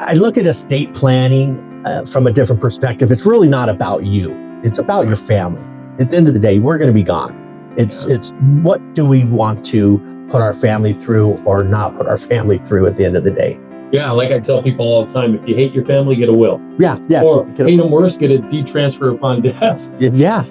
I look at estate planning from a different perspective. It's really not about you. It's about your family. At the end of the day, we're going to be gone. It's what do we want to put our family through or not put our family through at the end of the day. Yeah, like I tell people all the time, if you hate your family, get a will. Yeah. Or hate them worse, get a deed transfer upon death. Yeah,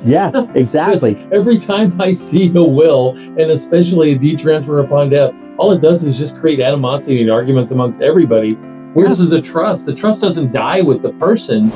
exactly. Every time I see a will, and especially a deed transfer upon death, all it does is just create animosity and arguments amongst everybody. Whereas this is a trust. The trust doesn't die with the person.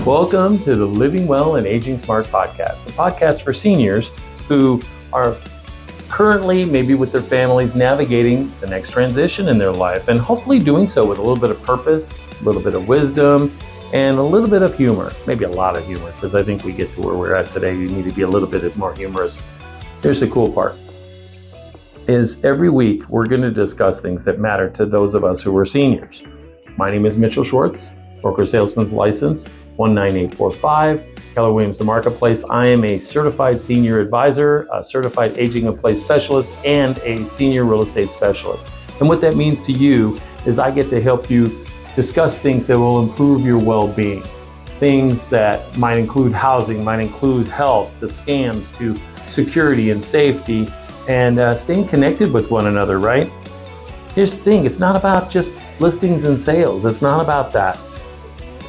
Welcome to the Living Well and Aging Smart podcast, the podcast for seniors who are currently, maybe with their families, navigating the next transition in their life, and hopefully doing so with a little bit of purpose, a little bit of wisdom, and a little bit of humor, maybe a lot of humor, because I think we get to where we're at today. You need to be a little bit more humorous. Here's the cool part, is every week we're going to discuss things that matter to those of us who are seniors. My name is Mitchell Schwartz, broker salesman's license 19845, Keller Williams The Marketplace. I am a certified senior advisor, a certified aging in place specialist, and a senior real estate specialist. And what that means to you is I get to help you discuss things that will improve your well-being. Things that might include housing, might include health, the scams to security and safety, and staying connected with one another, right? Here's the thing, it's not about just listings and sales. It's not about that.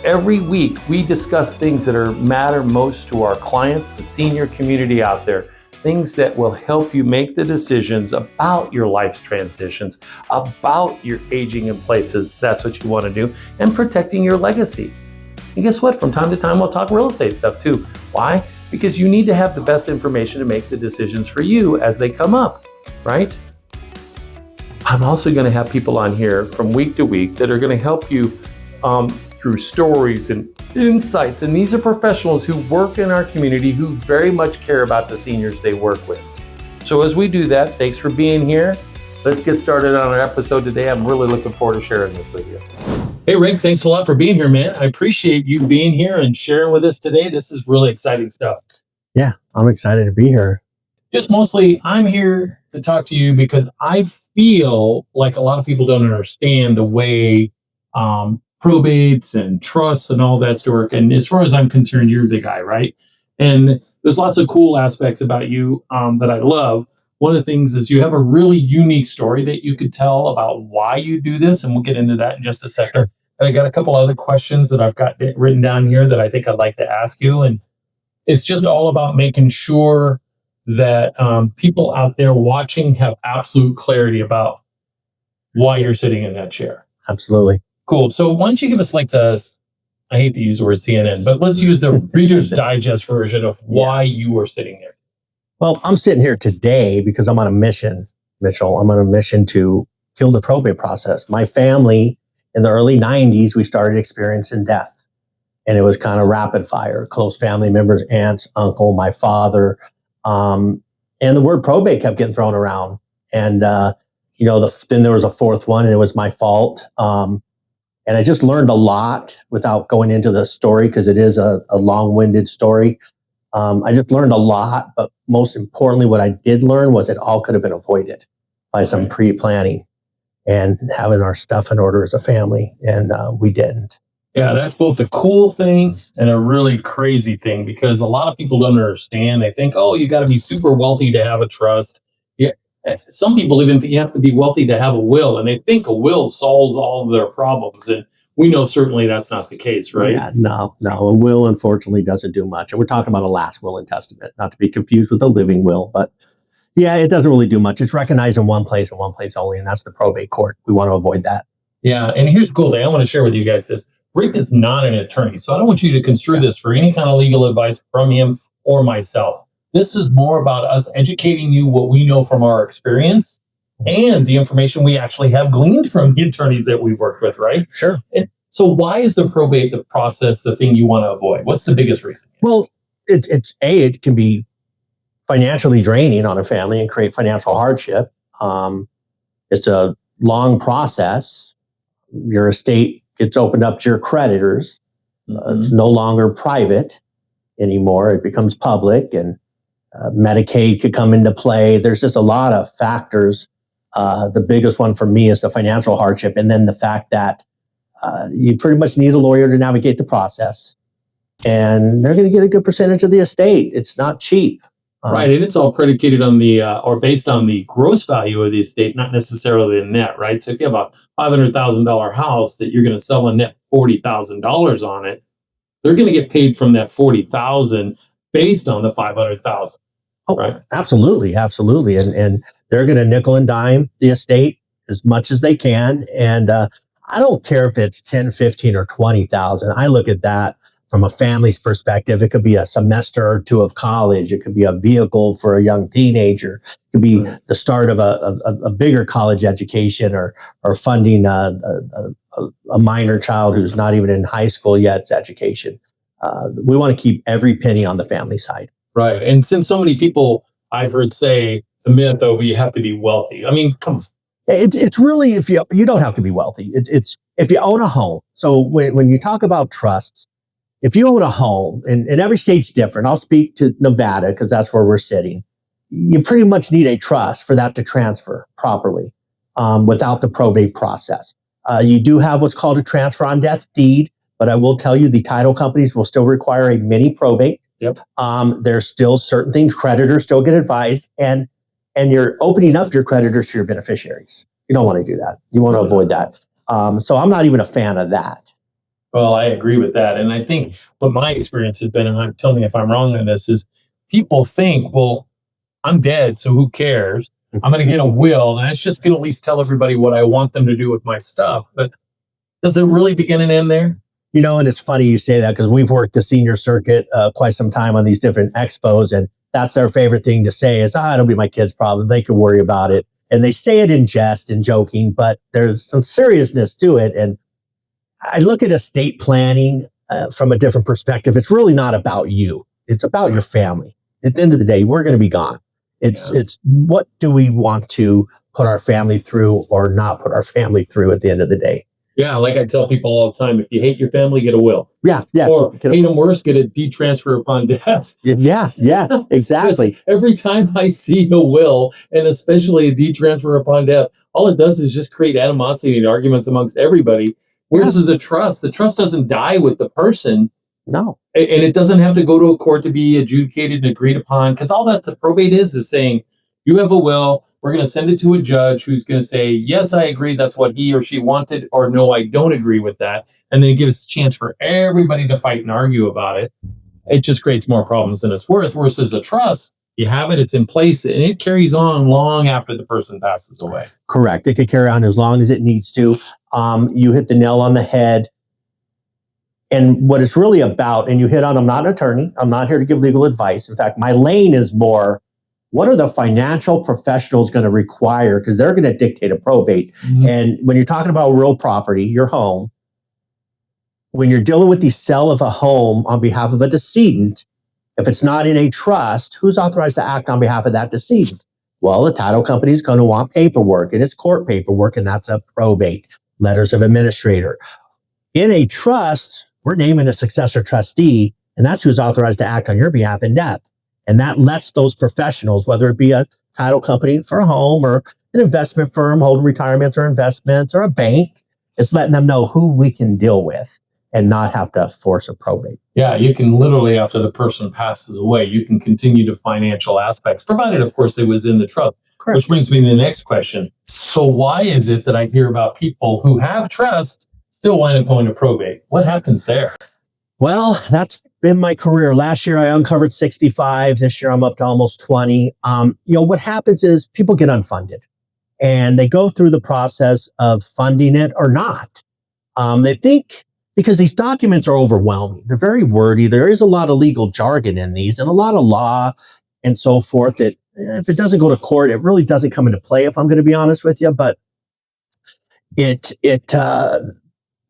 Every week, we discuss things that matter most to our clients, the senior community out there, things that will help you make the decisions about your life's transitions, about your aging in place, if that's what you want to do, and protecting your legacy. And guess what? From time to time, we'll talk real estate stuff too. Why? Because you need to have the best information to make the decisions for you as they come up, right? I'm also going to have people on here from week to week that are going to help you through stories and insights. And these are professionals who work in our community who very much care about the seniors they work with. So as we do that, thanks for being here. Let's get started on our episode today. I'm really looking forward to sharing this with you. Hey, Rick, thanks a lot for being here, man. I appreciate you being here and sharing with us today. This is really exciting stuff. Yeah, I'm excited to be here. Just mostly, I'm here to talk to you because I feel like a lot of people don't understand the way probates and trusts and all that's to work. And as far as I'm concerned, you're the guy, right? And there's lots of cool aspects about you that I love. One of the things is you have a really unique story that you could tell about why you do this, and we'll get into that in just a second. And I got a couple other questions that I've got written down here that I think I'd like to ask you. And it's just all about making sure that people out there watching have absolute clarity about why you're sitting in that chair. Absolutely. Cool. So why don't you give us like I hate to use the word CNN, but let's use the Reader's Digest version of why you are sitting there. Well, I'm sitting here today because I'm on a mission, Mitchell. I'm on a mission to kill the probate process. My family in the early 90s, we started experiencing death. And it was kind of rapid fire. Close family members, aunts, uncle, my father. And the word probate kept getting thrown around. And, then there was a fourth one, and it was my fault. And I just learned a lot without going into the story because it is a long-winded story. I just learned a lot, but most importantly, what I did learn was it all could have been avoided by some pre-planning and having our stuff in order as a family, and we didn't. Yeah, that's both a cool thing and a really crazy thing because a lot of people don't understand. They think, oh, you got to be super wealthy to have a trust. Yeah, some people even think you have to be wealthy to have a will, and they think a will solves all of their problems. And we know certainly that's not the case, right? Yeah, no. A will, unfortunately, doesn't do much. And we're talking about a last will and testament, not to be confused with a living will. But yeah, it doesn't really do much. It's recognized in one place and one place only, and that's the probate court. We want to avoid that. Yeah, and here's the cool thing. I want to share with you guys this. Rick is not an attorney, so I don't want you to construe this for any kind of legal advice from him or myself. This is more about us educating you what we know from our experience and the information we actually have gleaned from the attorneys that we've worked with, right? Sure. And so why is the probate the process the thing you want to avoid? What's the biggest reason? Well, it can be financially draining on a family and create financial hardship. It's a long process. Your estate gets opened up to your creditors. It's no longer private anymore. It becomes public, and Medicaid could come into play. There's just a lot of factors. The biggest one for me is the financial hardship, and then the fact that you pretty much need a lawyer to navigate the process, and they're going to get a good percentage of the estate. It's not cheap. Right, and it's all predicated on the or based on the gross value of the estate, not necessarily the net, right? So if you have a $500,000 house that you're going to sell a net $40,000 on it, they're going to get paid from that $40,000 based on the $500,000. Oh, right? Absolutely, absolutely, and they're going to nickel and dime the estate as much as they can, and I don't care if it's 10, 15, or 20,000. I look at that from a family's perspective. It could be a semester or two of college. It could be a vehicle for a young teenager. It could be the start of a bigger college education, or funding a minor child who's not even in high school yet's education. We want to keep every penny on the family side. Right. And since so many people I've heard say the myth over you have to be wealthy. I mean, come on. It's really, if you don't have to be wealthy. It's if you own a home. So when you talk about trusts, if you own a home, and every state's different, I'll speak to Nevada because that's where we're sitting. You pretty much need a trust for that to transfer properly without the probate process. You do have what's called a transfer on death deed, but I will tell you the title companies will still require a mini probate. Yep. There's still certain things creditors still get advised, and you're opening up your creditors to your beneficiaries. You don't want to do that. You want to avoid that. So I'm not even a fan of that. Well, I agree with that. And I think what my experience has been, and tell me if I'm wrong on this, is people think, well, I'm dead, so who cares? I'm going to get a will, and it's just going to at least tell everybody what I want them to do with my stuff. But does it really begin and end there? You know, and it's funny you say that because we've worked the senior circuit quite some time on these different expos, and that's their favorite thing to say is, it'll be my kids' problem. They can worry about it. And they say it in jest and joking, but there's some seriousness to it. And I look at estate planning from a different perspective. It's really not about you. It's about your family. At the end of the day, we're going to be gone. It's what do we want to put our family through or not put our family through at the end of the day. Yeah, like I tell people all the time, if you hate your family, get a will. Yeah. Or hate them worse, get a deed transfer upon death. Yeah, exactly. Every time I see a will, and especially a deed transfer upon death, all it does is just create animosity and arguments amongst everybody. Whereas as a trust, the trust doesn't die with the person. No. And it doesn't have to go to a court to be adjudicated and agreed upon, because all that the probate is saying, you have a will, we're going to send it to a judge who's going to say, yes, I agree, that's what he or she wanted, or no, I don't agree with that. And then it gives a chance for everybody to fight and argue about it. It just creates more problems than it's worth. Versus a trust, you have it, it's in place, and it carries on long after the person passes away. Correct. It could carry on as long as it needs to. You hit the nail on the head. And what it's really about, and you hit on, I'm not an attorney. I'm not here to give legal advice. In fact, my lane is more, what are the financial professionals going to require? Because they're going to dictate a probate. Mm-hmm. And when you're talking about real property, your home, when you're dealing with the sale of a home on behalf of a decedent, if it's not in a trust, who's authorized to act on behalf of that decedent? Well, the title company is going to want paperwork, and it's court paperwork, and that's a probate, letters of administrator. In a trust, we're naming a successor trustee, and that's who's authorized to act on your behalf in death. And that lets those professionals, whether it be a title company for a home or an investment firm holding retirements or investments or a bank, it's letting them know who we can deal with and not have to force a probate. Yeah, you can literally, after the person passes away, you can continue to financial aspects, provided, of course, it was in the trust. Correct. Which brings me to the next question. So why is it that I hear about people who have trust still wind up going to probate? What happens there? Well, that's been my career. Last year, I uncovered 65. This year, I'm up to almost 20. What happens is people get unfunded and they go through the process of funding it or not. They think, because these documents are overwhelming, they're very wordy. There is a lot of legal jargon in these and a lot of law and so forth that if it doesn't go to court, it really doesn't come into play, if I'm going to be honest with you. But they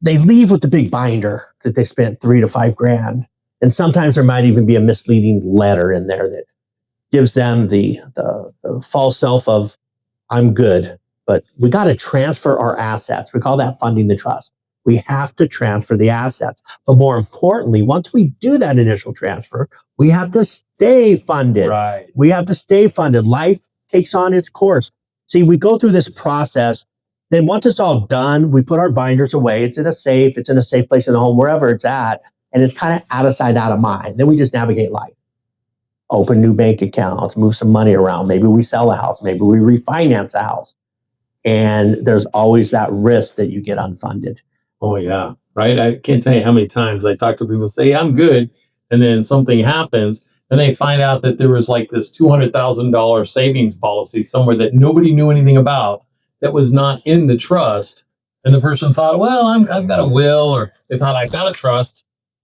leave with the big binder that they spent $3,000 to $5,000. And sometimes there might even be a misleading letter in there that gives them the false self of, I'm good, but we got to transfer our assets. We call that funding the trust. We have to transfer the assets. But more importantly, once we do that initial transfer, we have to stay funded. Right. We have to stay funded. Life takes on its course. See, we go through this process. Then once it's all done, we put our binders away. It's in a safe. It's in a safe place in the home, wherever it's at. And it's kind of out of sight, out of mind. Then we just navigate life. Open new bank accounts, move some money around. Maybe we sell a house. Maybe we refinance a house. And there's always that risk that you get unfunded. Oh, yeah. Right. I can't tell you how many times I talk to people say, I'm good. And then something happens and they find out that there was like this $200,000 savings policy somewhere that nobody knew anything about that was not in the trust. And the person thought, well, I've got a will, or they thought I've got a trust.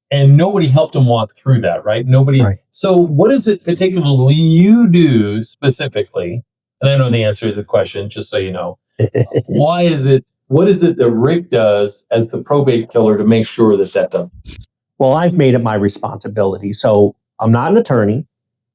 And nobody helped them walk through that, right? Nobody. Right. So what is it particularly you do specifically? And I know the answer to the question, just so you know. What is it that Rick does as the probate killer to make sure that done? Well, I've made it my responsibility. So I'm not an attorney,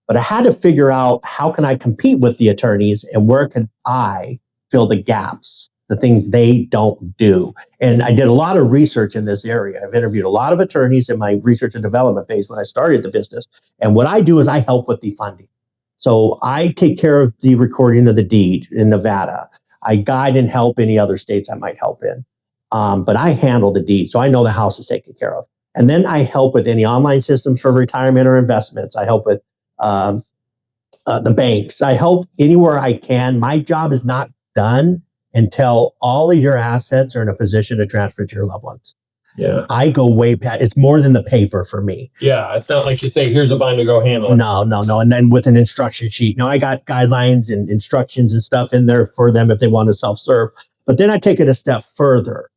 but I had to figure out how can I compete with the attorneys and where can I fill the gaps, the things they don't do. And I did a lot of research in this area. I've interviewed a lot of attorneys in my research and development phase when I started the business. And what I do is I help with the funding. So I take care of the recording of the deed in Nevada. I guide and help any other states I might help in. But I handle the deed. So I know the house is taken care of. And then I help with any online systems for retirement or investments. I help with the banks. I help anywhere I can. My job is not done until all of your assets are in a position to transfer to your loved ones. Yeah. I go way past. It's more than the paper for me. Yeah. It's not like you say, here's a binder, go handle it. No. And then with an instruction sheet. Now I got guidelines and instructions and stuff in there for them if they want to self-serve. But then I take it a step further.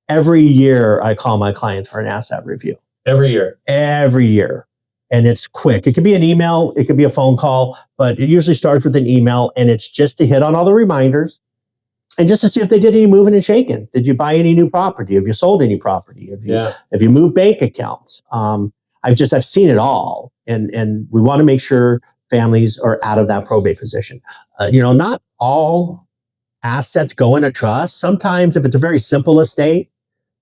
Every year I call my clients for an asset review. Every year. And it's quick. It could be an email. It could be a phone call, but it usually starts with an email, and it's just to hit on all the reminders and just to see if they did any moving and shaking. Did you buy any new property? Have you sold any property? Have you moved bank accounts? I've seen it all. And we want to make sure families are out of that probate position. Not all assets go in a trust. Sometimes if it's a very simple estate,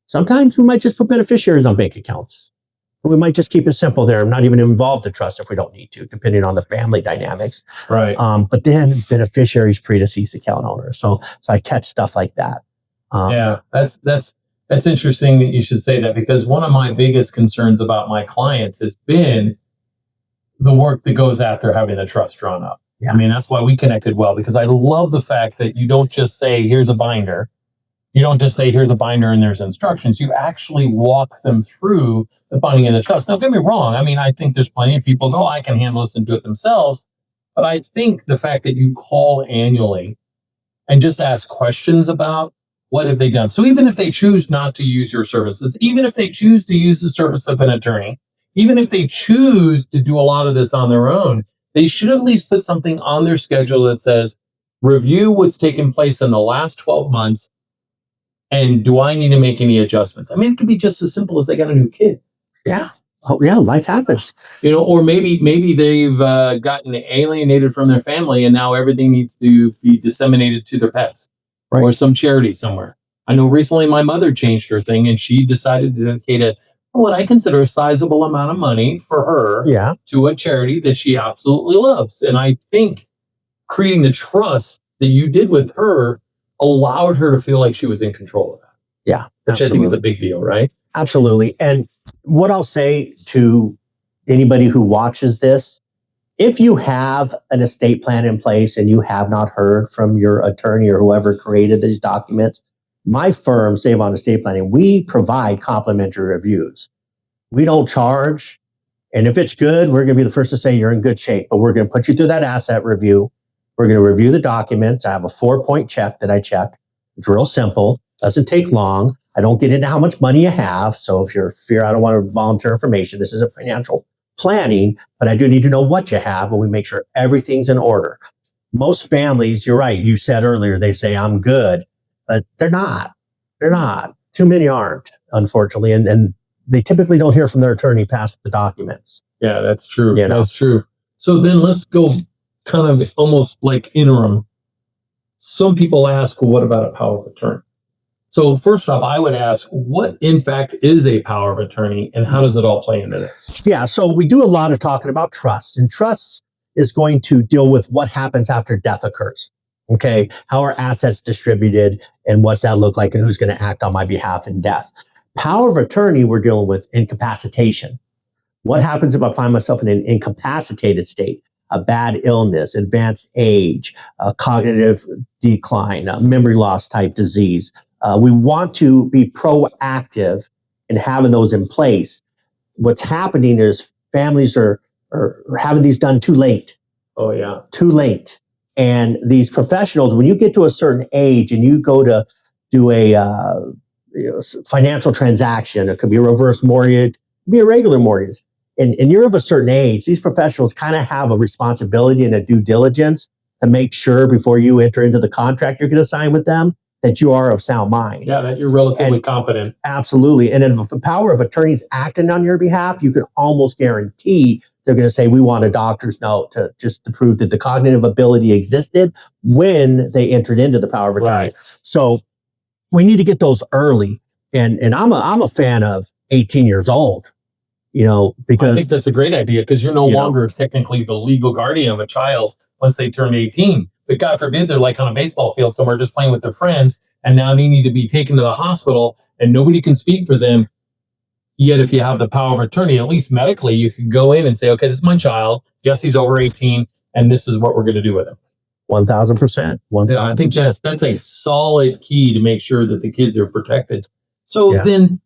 sometimes we might just put beneficiaries on bank accounts. We might just keep it simple there and not even involve the trust if we don't need to, depending on the family dynamics. Right. But then beneficiaries predeceased account owners. So I catch stuff like that. Yeah, that's interesting that you should say that, because one of my biggest concerns about my clients has been the work that goes after having the trust drawn up. Yeah. I mean, that's why we connected well, because I love the fact that you don't just say, here's a binder. You don't just say, here's the binder and there's instructions. You actually walk them through the binding and the trust. Now, don't get me wrong. I mean, I think there's plenty of people go, I can handle this and do it themselves. But I think the fact that you call annually and just ask questions about what have they done. So even if they choose not to use your services, even if they choose to use the service of an attorney, even if they choose to do a lot of this on their own, they should at least put something on their schedule that says, review what's taken place in the last 12 months. And do I need to make any adjustments? I mean, it could be just as simple as they got a new kid. Yeah. Oh, yeah. Life happens. Or maybe they've gotten alienated from their family and now everything needs to be disseminated to their pets, right, or some charity somewhere. I know recently my mother changed her thing and she decided to dedicate what I consider a sizable amount of money for her to a charity that she absolutely loves. And I think creating the trust that you did with her allowed her to feel like she was in control of that. Yeah. Which I think is a big deal, right? Absolutely. And what I'll say to anybody who watches this, if you have an estate plan in place and you have not heard from your attorney or whoever created these documents, my firm, Save On Estate Planning, we provide complimentary reviews. We don't charge. And if it's good, we're going to be the first to say you're in good shape, but we're going to put you through that asset review. We're going to review the documents. I have a 4-point check that I check. It's real simple. Doesn't take long. I don't get into how much money you have. So if you're fear, I don't want to volunteer information. This is a financial planning, but I do need to know what you have, and we make sure everything's in order. Most families, you're right. You said earlier, they say I'm good, but they're not. They're not. Too many aren't, unfortunately. And they typically don't hear from their attorney past the documents. Yeah, that's true. That's true. So then let's go kind of almost like interim. Some people ask, well, what about a power of attorney? So first off, I would ask, what in fact is a power of attorney and how does it all play into this? Yeah, so we do a lot of talking about trusts, and trusts is going to deal with what happens after death occurs. Okay, how are assets distributed and what's that look like and who's going to act on my behalf in death? Power of attorney, we're dealing with incapacitation. What happens if I find myself in an incapacitated state, a bad illness, advanced age, a cognitive decline, a memory loss type disease? We want to be proactive in having those in place. What's happening is families are having these done too late. Oh, yeah. Too late. And these professionals, when you get to a certain age and you go to do a financial transaction, it could be a reverse mortgage, it could be a regular mortgage, and you're of a certain age, these professionals kind of have a responsibility and a due diligence to make sure before you enter into the contract you're going to sign with them that you are of sound mind. Yeah, that you're relatively competent. Absolutely. And if the power of attorney is acting on your behalf, you can almost guarantee they're going to say, we want a doctor's note to prove that the cognitive ability existed when they entered into the power of attorney. Right. So we need to get those early. And I'm a fan of 18 years old, because I think that's a great idea because you're no longer technically the legal guardian of a child once they turn 18. But God forbid they're like on a baseball field somewhere just playing with their friends, and now they need to be taken to the hospital and nobody can speak for them. Yet if you have the power of attorney, at least medically, you can go in and say, okay, this is my child. Yes, he's over 18, and this is what we're going to do with him. 1,000%. Yeah, I think that's a solid key to make sure that the kids are protected. So then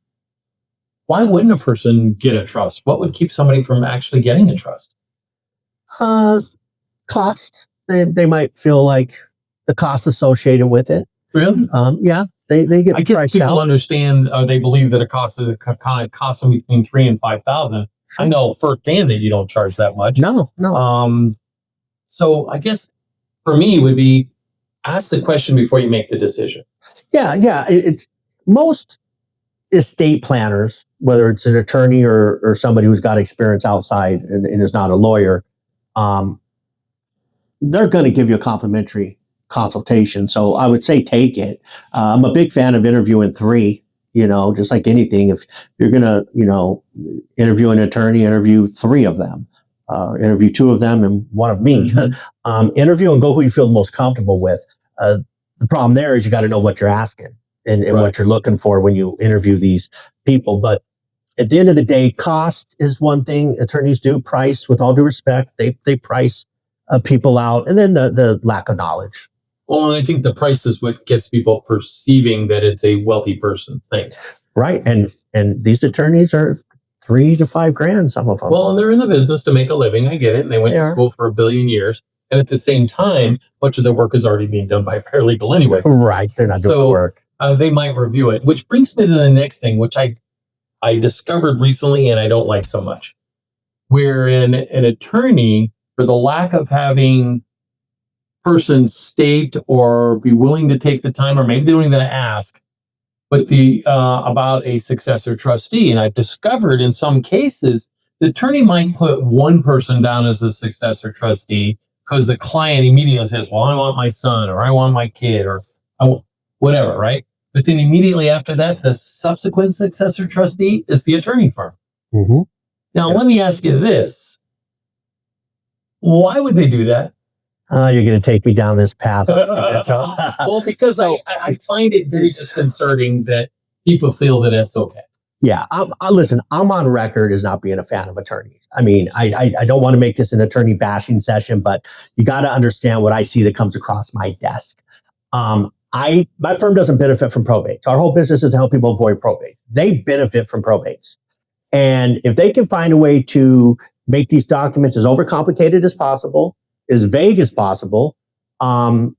why wouldn't a person get a trust? What would keep somebody from actually getting a trust? Cost. They might feel like the cost associated with it. Really? Yeah, they get. I think people understand. They believe that it costs them between $3,000 and $5,000. I know firsthand that you don't charge that much. No. So I guess for me it would be ask the question before you make the decision. Yeah. Most estate planners, whether it's an attorney or somebody who's got experience outside and is not a lawyer, they're going to give you a complimentary consultation. So I would say take it. I'm a big fan of interviewing 3, just like anything. If you're going to, interview an attorney, interview 3 of them, interview 2 of them and 1 of me. Mm-hmm. Interview and go who you feel the most comfortable with. The problem there is you got to know what you're asking and what you're looking for when you interview these people. But at the end of the day, cost is one thing. Attorneys do price, with all due respect. They price people out, and then the lack of knowledge. Well, and I think the price is what gets people perceiving that it's a wealthy person thing. Right. And these attorneys are $3,000 to $5,000, some of them. Well, and they're in the business to make a living. I get it. And they went to school for 1 billion years. And at the same time, much of their work is already being done by a paralegal anyway. Right. They're not doing the work. They might review it, which brings me to the next thing, which I discovered recently and I don't like so much. Wherein an attorney, for the lack of having persons state or be willing to take the time, or maybe they don't even ask, but about a successor trustee. And I've discovered in some cases, the attorney might put one person down as a successor trustee because the client immediately says, well, I want my son, or I want my kid, or I want whatever, right? But then immediately after that, the subsequent successor trustee is the attorney firm. Mm-hmm. Now, let me ask you this. Why would they do that? You're going to take me down this path. Well, because I find it very disconcerting that people feel that that's okay. Yeah. Listen, I'm on record as not being a fan of attorneys. I mean, I don't want to make this an attorney bashing session, but you got to understand what I see that comes across my desk. My firm doesn't benefit from probates. Our whole business is to help people avoid probate. They benefit from probates. And if they can find a way to make these documents as overcomplicated as possible, as vague as possible, and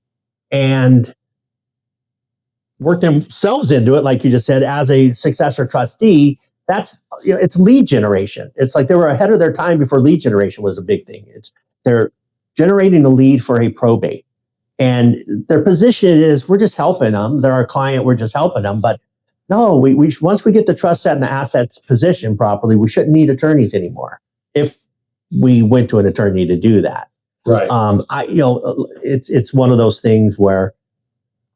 work themselves into it, like you just said, as a successor trustee, that's, it's lead generation. It's like they were ahead of their time before lead generation was a big thing. They're generating a lead for a probate. And their position is, we're just helping them. They're our client. We're just helping them. But no, we once we get the trust set and the assets positioned properly, we shouldn't need attorneys anymore. If we went to an attorney to do that, Right. It's one of those things where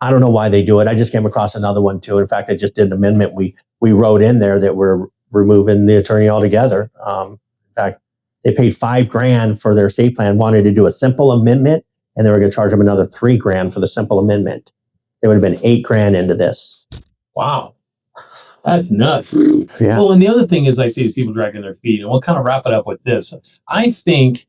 I don't know why they do it. I just came across another one too. In fact, I just did an amendment. We wrote in there that we're removing the attorney altogether. In fact, they paid $5,000 for their estate plan, wanted to do a simple amendment, and they were going to charge them another $3,000 for the simple amendment. They would have been $8,000 into this. Wow. That's nuts. Yeah. Well, and the other thing is I see people dragging their feet, and we'll kind of wrap it up with this. I think,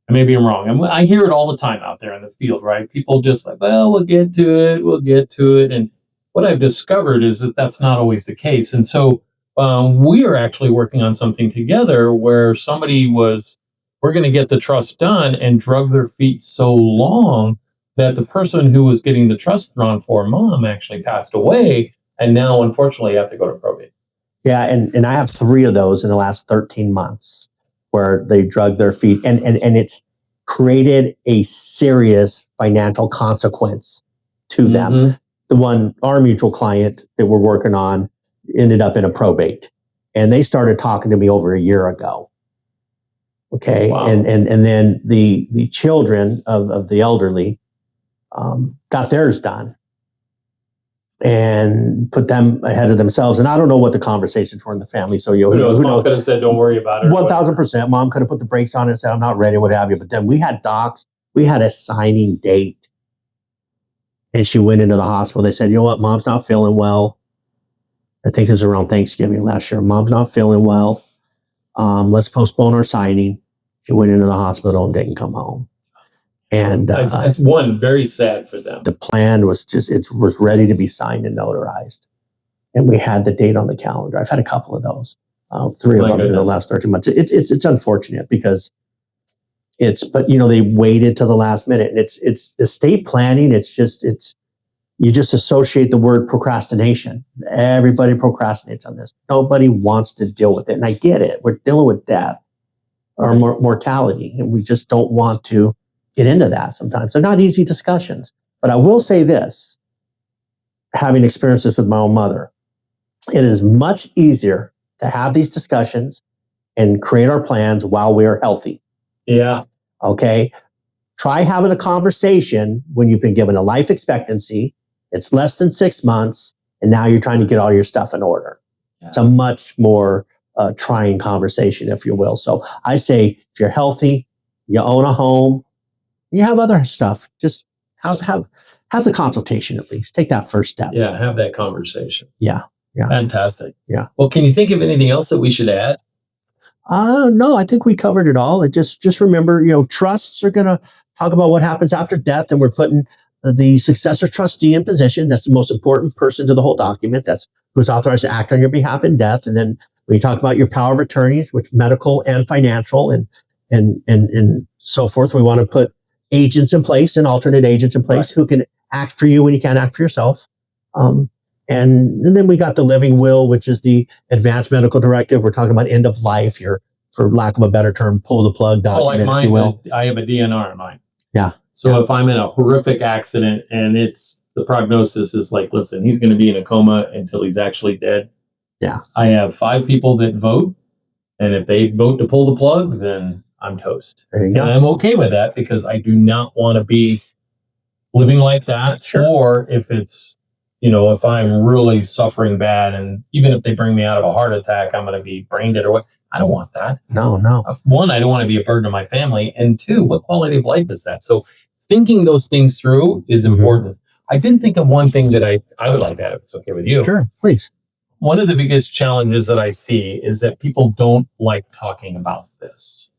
and maybe I'm wrong, I hear it all the time out there in the field, right? People just like, well, we'll get to it. And what I've discovered is that that's not always the case. And so we are actually working on something together where we're going to get the trust done, and drug their feet so long that the person who was getting the trust drawn for, mom, actually passed away. And now, unfortunately, you have to go to probate. Yeah, and I have 3 of those in the last 13 months where they drug their feet, and it's created a serious financial consequence to them. Mm-hmm. The one, our mutual client that we're working on, ended up in a probate, and they started talking to me over a year ago. Okay, Wow. and then the children of the elderly got theirs done and put them ahead of themselves. And I don't know what the conversations were in the family. So Who knows? Mom could have said, don't worry about it. 1,000%. Mom could have put the brakes on it and said, I'm not ready, what have you. But then we had docs. We had a signing date. And she went into the hospital. They said, you know what? Mom's not feeling well. I think it was around Thanksgiving last year. Mom's not feeling well. Let's postpone our signing. She went into the hospital and didn't come home. And that's one, very sad for them. The plan was it was ready to be signed and notarized. And we had the date on the calendar. I've had a couple of those, 3 of them in the last 13 months. It's unfortunate because but they waited till the last minute, and it's estate planning. You just associate the word procrastination. Everybody procrastinates on this. Nobody wants to deal with it. And I get it. We're dealing with death or mortality, and we just don't want to get into that sometimes. They're not easy discussions. But I will say this, having experienced this with my own mother, it is much easier to have these discussions and create our plans while we are healthy. Yeah. Okay. Try having a conversation when you've been given a life expectancy. It's less than 6 months, and now you're trying to get all your stuff in order. Yeah. It's a much more trying conversation, if you will. So I say, if you're healthy, you own a home, you have other stuff, just have the consultation at least. Take that first step. Yeah, have that conversation. Yeah. Fantastic. Yeah. Well, can you think of anything else that we should add? No, I think we covered it all. Just remember, trusts are going to talk about what happens after death, and we're putting the successor trustee in position. That's the most important person to the whole document. That's who's authorized to act on your behalf in death. And then when you talk about your power of attorneys, which medical and financial and so forth, we want to put agents in place and alternate agents in place who can act for you when you can't act for yourself. And then we got the living will, which is the advanced medical directive. We're talking about end of life. For lack of a better term, pull the plug document, like mine, if you will. I have a DNR in mine. Yeah. So if I'm in a horrific accident and the prognosis is like, listen, he's going to be in a coma until he's actually dead. Yeah. I have 5 people that vote. And if they vote to pull the plug, then I'm toast. There you And go. I'm okay with that because I do not want to be living like that. Sure. Or if it's, if I'm really suffering bad, and even if they bring me out of a heart attack, I'm going to be brain dead or what. I don't want that. No. 1, I don't want to be a burden to my family. And 2, what quality of life is that? So thinking those things through is important. I did think of one thing that I would like to add, if it's okay with you. Sure, please. One of the biggest challenges that I see is that people don't like talking about this.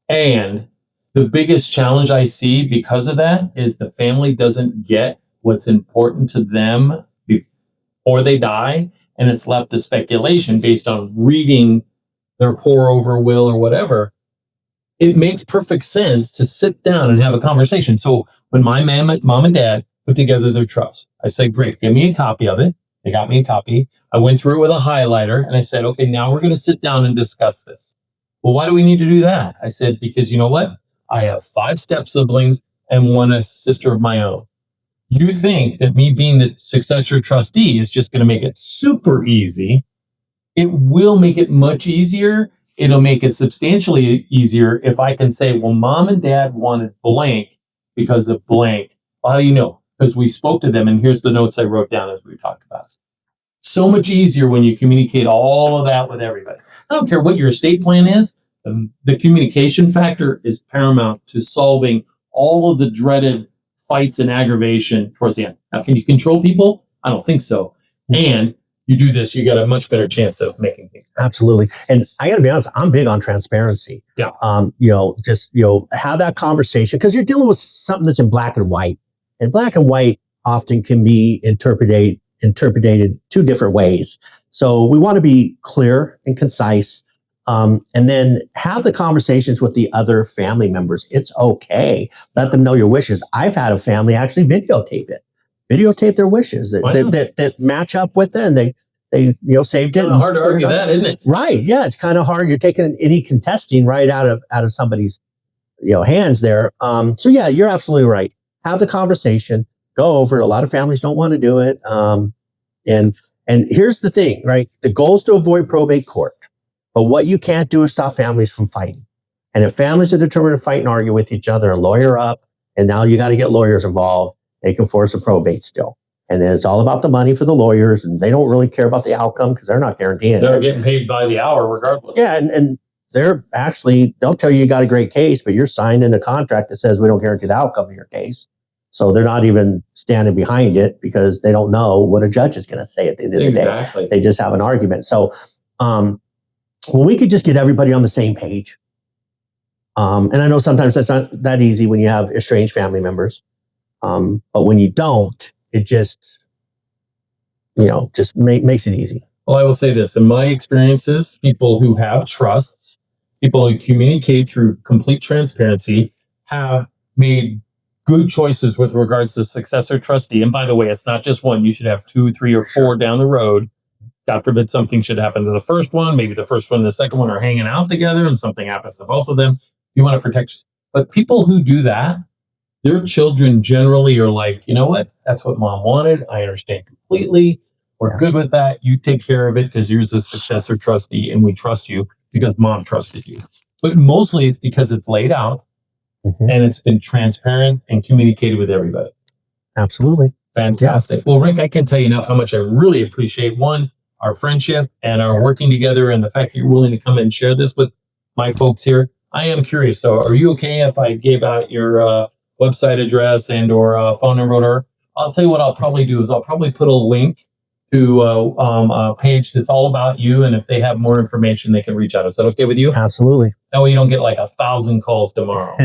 And the biggest challenge I see because of that is the family doesn't get what's important to them before they die. And it's left to speculation based on reading their pour over will or whatever. It makes perfect sense to sit down and have a conversation. So when my mom and dad put together their trust, I say, great, give me a copy of it. They got me a copy. I went through it with a highlighter and I said, okay, now we're going to sit down and discuss this. Well, why do we need to do that? I said, because you know what? I have 5 step siblings and 1 sister of my own. You think that me being the successor trustee is just going to make it super easy. It will make it much easier. It'll make it substantially easier if I can say, well, mom and dad wanted blank because of blank. Well, how do you know? Because we spoke to them, and here's the notes I wrote down as we talked about it. So much easier when you communicate all of that with everybody. I don't care what your estate plan is. The communication factor is paramount to solving all of the dreaded fights and aggravation towards the end. Now, can you control people? I don't think so. And you do this, you got a much better chance of making things. Absolutely. And I got to be honest, I'm big on transparency. Yeah. Have that conversation because you're dealing with something that's in black and white. And black and white often can be interpreted 2 different ways. So we want to be clear and concise. And then have the conversations with the other family members. It's okay. Let them know your wishes. I've had a family actually videotape their wishes that match up with it, and they saved it. It's hard to argue that, isn't it? Right. Yeah. It's kind of hard. You're taking any contesting right out of somebody's, hands there. So yeah, you're absolutely right. Have the conversation, go over it. A lot of families don't want to do it. And here's the thing, right? The goal is to avoid probate court. But what you can't do is stop families from fighting. And if families are determined to fight and argue with each other and lawyer up, and now you got to get lawyers involved, they can force a probate still. And then it's all about the money for the lawyers, and they don't really care about the outcome because they're not guaranteeing it. They're getting paid by the hour regardless. Yeah, and they'll tell you got a great case, but you're signing a contract that says we don't guarantee the outcome of your case. So they're not even standing behind it because they don't know what a judge is going to say at the end of the day. They just have an argument. So, when we could just get everybody on the same page. And I know sometimes that's not that easy when you have estranged family members. But when you don't, it just makes it easy. Well, I will say this. In my experiences, people who have trusts, people who communicate through complete transparency have made good choices with regards to successor trustee. And by the way, it's not just one. You should have 2, 3, or 4 down the road. God forbid something should happen to the first one. Maybe the first one and the second one are hanging out together and something happens to both of them. You want to protect. But people who do that, their children generally are like, you know what? That's what mom wanted. I understand completely. We're good with that. You take care of it because you're the successor trustee and we trust you because mom trusted you. But mostly it's because it's laid out and it's been transparent and communicated with everybody. Absolutely. Fantastic. Yeah. Well, Rick, I can tell you now how much I really appreciate, one, our friendship and our working together and the fact that you're willing to come and share this with my folks here. I am curious. So are you okay if I gave out your website address and or phone number? I'll tell you what I'll probably do is I'll probably put a link to a page that's all about you. And if they have more information, they can reach out. Is that okay with you? Absolutely. That way you don't get like 1,000 calls tomorrow.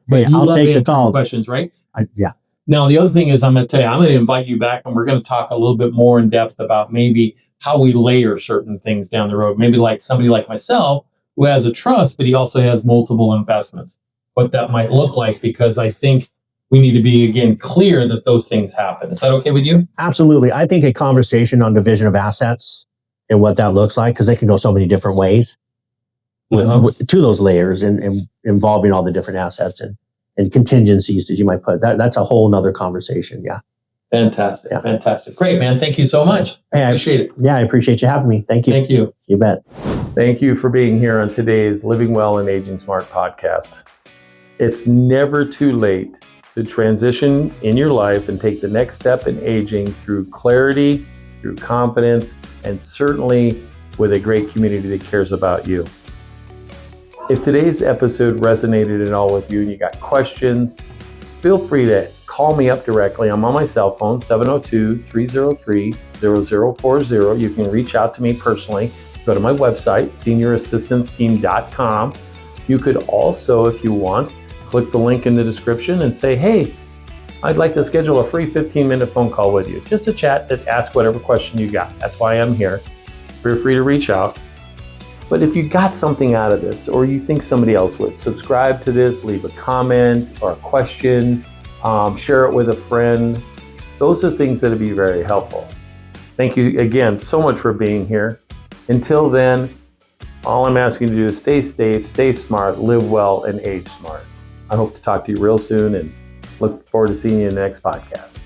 But I'll take the call. Questions, right? Yeah. Now, the other thing is I'm going to invite you back and we're going to talk a little bit more in depth about maybe how we layer certain things down the road. Maybe like somebody like myself who has a trust, but he also has multiple investments, what that might look like, because I think we need to be, again, clear that those things happen. Is that okay with you? Absolutely. I think a conversation on division of assets and what that looks like, because they can go so many different ways to those layers and involving all the different assets and contingencies that you might put. That's a whole nother conversation. Yeah. Fantastic. Yeah. Fantastic. Great, man. Thank you so much. Hey, I appreciate it. Yeah, I appreciate you having me. Thank you. Thank you. You bet. Thank you for being here on today's Living Well and Aging Smart podcast. It's never too late to transition in your life and take the next step in aging through clarity, through confidence, and certainly with a great community that cares about you. If today's episode resonated at all with you and you got questions, feel free to call me up directly. I'm on my cell phone, 702-303-0040. You can reach out to me personally. Go to my website, seniораssistanceteam.com. You could also, if you want, click the link in the description and say, hey, I'd like to schedule a free 15-minute phone call with you, just to chat and ask whatever question you got. That's why I'm here. Feel free to reach out. But if you got something out of this, or you think somebody else would, subscribe to this, leave a comment or a question, share it with a friend. Those are things that would be very helpful. Thank you again so much for being here. Until then, all I'm asking you to do is stay safe, stay smart, live well, and age smart. I hope to talk to you real soon and look forward to seeing you in the next podcast.